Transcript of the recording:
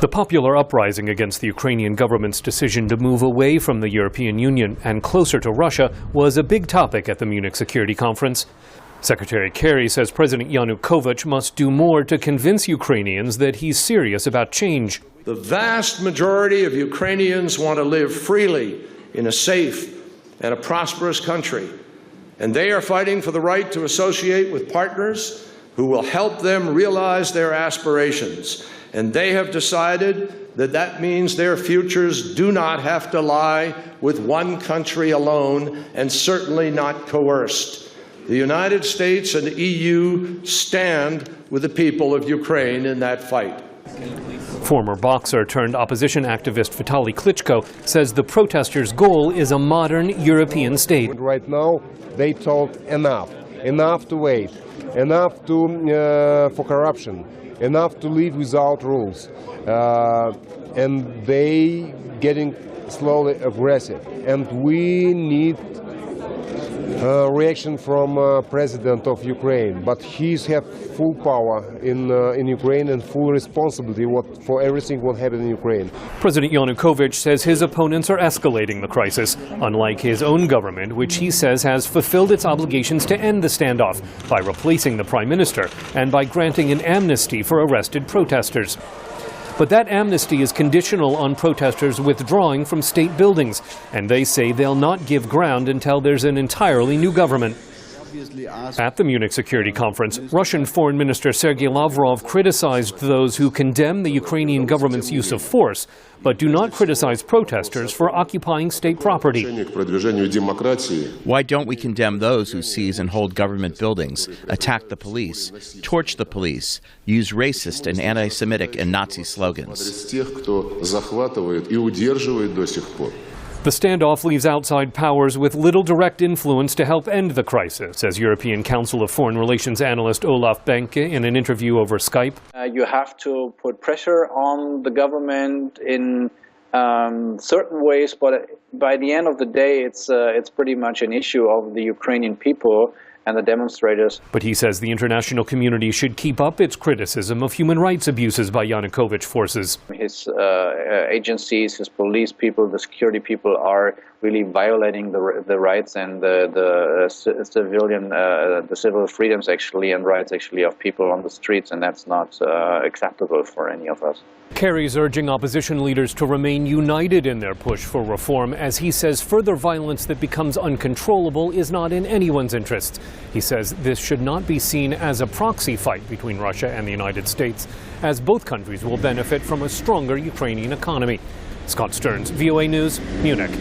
The popular uprising against the Ukrainian government's decision to move away from the European Union and closer to Russia was a big topic at the Munich Security Conference. Secretary Kerry says President Yanukovych must do more to convince Ukrainians that he's serious about change. The vast majority of Ukrainians want to live freely in a safe and a prosperous country, and they are fighting for the right to associate with partners who will help them realize their aspirations. And they have decided that that means their futures do not have to lie with one country alone, and certainly not coerced. The United States and the EU stand with the people of Ukraine in that fight. Former boxer turned opposition activist Vitaly Klitschko says the protesters' goal is a modern European state. Right now, they told enough to wait, enough for corruption, enough to live without rules, and they getting slowly aggressive. And we need reaction from President of Ukraine, but he has full power in Ukraine and full responsibility for everything what happened in Ukraine. President Yanukovych says his opponents are escalating the crisis, unlike his own government, which he says has fulfilled its obligations to end the standoff by replacing the prime minister and by granting an amnesty for arrested protesters. But that amnesty is conditional on protesters withdrawing from state buildings, and they say they'll not give ground until there's an entirely new government. At the Munich Security Conference, Russian Foreign Minister Sergei Lavrov criticized those who condemn the Ukrainian government's use of force, but do not criticize protesters for occupying state property. Why don't we condemn those who seize and hold government buildings, attack the police, torch the police, use racist and anti-Semitic and Nazi slogans? The standoff leaves outside powers with little direct influence to help end the crisis, says European Council of Foreign Relations analyst Olaf Benke in an interview over Skype. You have to put pressure on the government in certain ways, but by the end of the day, it's pretty much an issue of the Ukrainian people and the demonstrators. But he says the international community should keep up its criticism of human rights abuses by Yanukovych forces. His agencies, his police people, the security people are really violating the rights and the civil freedoms actually and rights actually of people on the streets, and that's not acceptable for any of us. Kerry's urging opposition leaders to remain united in their push for reform, as he says further violence that becomes uncontrollable is not in anyone's interests. He says this should not be seen as a proxy fight between Russia and the United States, as both countries will benefit from a stronger Ukrainian economy. Scott Stearns, VOA News, Munich.